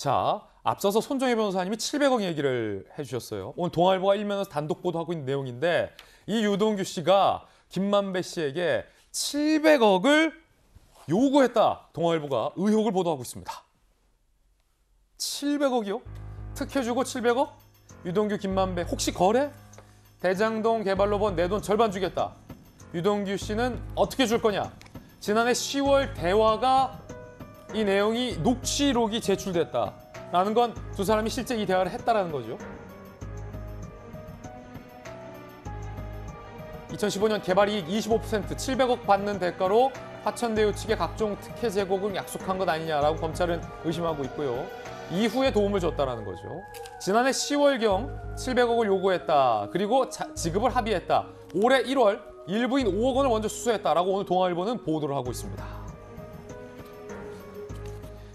자, 앞서서 손정혜 변호사님이 700억 얘기를 해주셨어요. 오늘 동아일보가 일면에서 단독 보도하고 있는 내용인데 이 유동규 씨가 김만배 씨에게 700억을 요구했다. 동아일보가 의혹을 보도하고 있습니다. 700억이요? 특혜주고 700억? 유동규, 김만배 혹시 거래? 대장동 개발로번 내 돈 절반 주겠다. 유동규 씨는 어떻게 줄 거냐? 지난해 10월 대화가 이 내용이 녹취록이 제출됐다라는 건 두 사람이 실제 이 대화를 했다라는 거죠. 2015년 개발이익 25% 700억 받는 대가로 화천대유 측에 각종 특혜 제공을 약속한 것 아니냐라고 검찰은 의심하고 있고요. 이후에 도움을 줬다라는 거죠. 지난해 10월경 700억을 요구했다. 그리고 지급을 합의했다. 올해 1월 일부인 5억 원을 먼저 수수했다라고 오늘 동아일보는 보도를 하고 있습니다.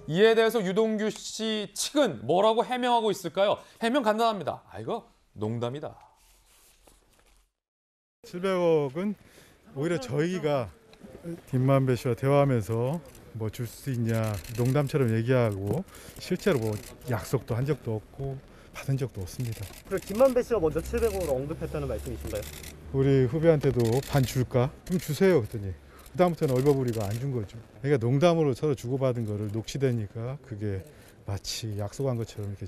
이에 대해서 유동규 씨 측은 뭐라고 해명하고 있을까요? 해명 간단합니다. 이거 농담이다. 700억은 오히려 저희가 김만배 씨와 대화하면서 뭐 줄 수 있냐 농담처럼 얘기하고 실제로 뭐 약속도 한 적도 없고 받은 적도 없습니다. 그럼 김만배 씨가 먼저 700억을 언급했다는 말씀이신가요? 우리 후배한테도 반 줄까? 그럼 주세요 그랬더니 그다음부터는 얼버무리고 안 준 거죠. 그러니까 농담으로 서로 주고받은 거를 녹취되니까 그게 마치 약속한 것처럼 이렇게.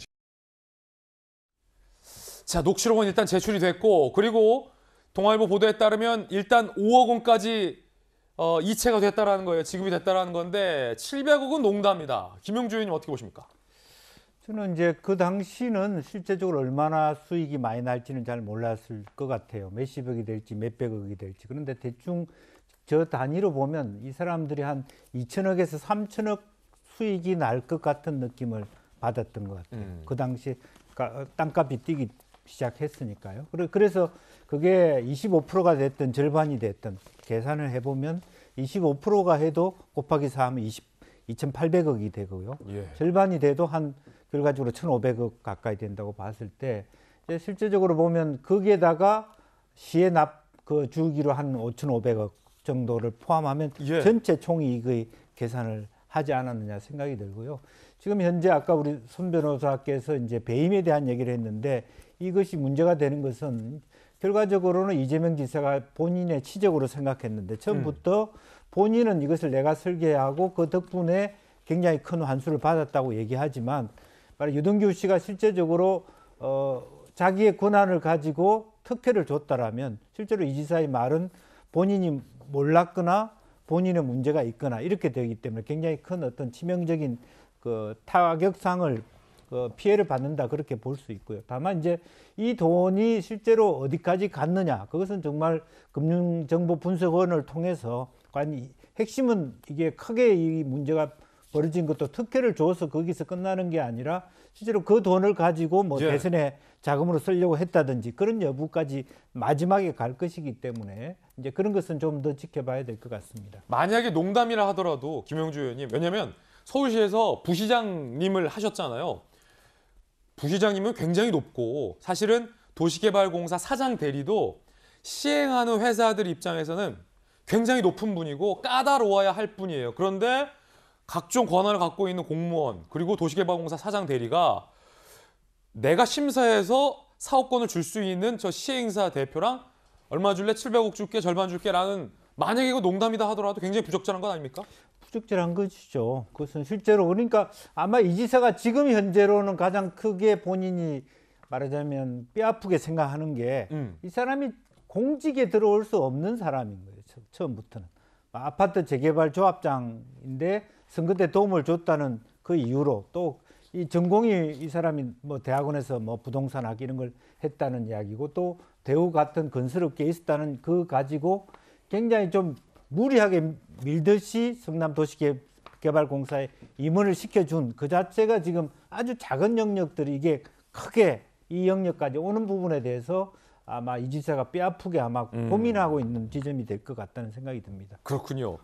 자, 녹취록은 일단 제출이 됐고 그리고 동아일보 보도에 따르면 일단 5억 원까지 이체가 됐다라는 거예요. 지급이 됐다라는 건데 700억은 농담이다. 김용주 의원님 어떻게 보십니까? 저는 이제 그 당시는 실제적으로 얼마나 수익이 많이 날지는 잘 몰랐을 것 같아요. 몇십억이 될지 몇백억이 될지. 그런데 대충 저 단위로 보면 이 사람들이 한 2천억에서 3천억 수익이 날 것 같은 느낌을 받았던 것 같아요. 그 당시 땅값이 뛰기 시작했으니까요. 그래서 그게 25%가 됐든 절반이 됐든 계산을 해보면 25%가 해도 곱하기 4하면 2,800억이 되고요. 예. 절반이 돼도 한 결과적으로 1,500억 가까이 된다고 봤을 때 실제적으로 보면 거기에다가 시에 주기로 한 5,500억 정도를 포함하면 예. 전체 총이익의 계산을 하지 않았느냐 생각이 들고요. 지금 현재 아까 우리 손 변호사께서 이제 배임에 대한 얘기를 했는데 이것이 문제가 되는 것은 결과적으로는 이재명 지사가 본인의 치적으로 생각했는데 처음부터 본인은 이것을 내가 설계하고 그 덕분에 굉장히 큰 환수를 받았다고 얘기하지만 유동규 씨가 실제적으로 자기의 권한을 가지고 특혜를 줬다라면 실제로 이 지사의 말은 본인이 몰랐거나 본인의 문제가 있거나 이렇게 되기 때문에 굉장히 큰 어떤 치명적인 그 타격상을 피해를 받는다 그렇게 볼 수 있고요. 다만 이제 이 돈이 실제로 어디까지 갔느냐 그것은 정말 금융정보 분석원을 통해서 과연 핵심은 이게 크게 이 문제가 벌어진 것도 특혜를 줘서 거기서 끝나는 게 아니라 실제로 그 돈을 가지고 뭐 예. 대선에 자금으로 쓰려고 했다든지 그런 여부까지 마지막에 갈 것이기 때문에 이제 그런 것은 좀 더 지켜봐야 될 것 같습니다. 만약에 농담이라 하더라도 김용주 의원님 왜냐면 서울시에서 부시장님을 하셨잖아요. 부시장님은 굉장히 높고 사실은 도시개발공사 사장 대리도 시행하는 회사들 입장에서는 굉장히 높은 분이고 까다로워야 할 분이에요. 그런데 각종 권한을 갖고 있는 공무원 그리고 도시개발공사 사장 대리가 내가 심사해서 사업권을 줄 수 있는 저 시행사 대표랑 얼마 줄래? 700억 줄게, 절반 줄게 라는 만약에 이거 농담이다 하더라도 굉장히 부적절한 건 아닙니까? 부적절한 것이죠. 그것은 실제로 그러니까 아마 이 지사가 지금 현재로는 가장 크게 본인이 말하자면 뼈아프게 생각하는 게 이 사람이 공직에 들어올 수 없는 사람인 거예요. 처음부터는. 아파트 재개발 조합장인데 선거 때 도움을 줬다는 그 이유로 또 이 전공이 이 사람이 뭐 대학원에서 뭐 부동산 학위 이런 걸 했다는 이야기고 또 대우 같은 건설업계에 있었다는 그 가지고 굉장히 좀 무리하게 밀듯이 성남도시개발공사에 임원을 시켜준 그 자체가 지금 아주 작은 영역들이 이게 크게 이 영역까지 오는 부분에 대해서 아마 이 지사가 뼈아프게 아마 고민하고 있는 지점이 될 것 같다는 생각이 듭니다. 그렇군요.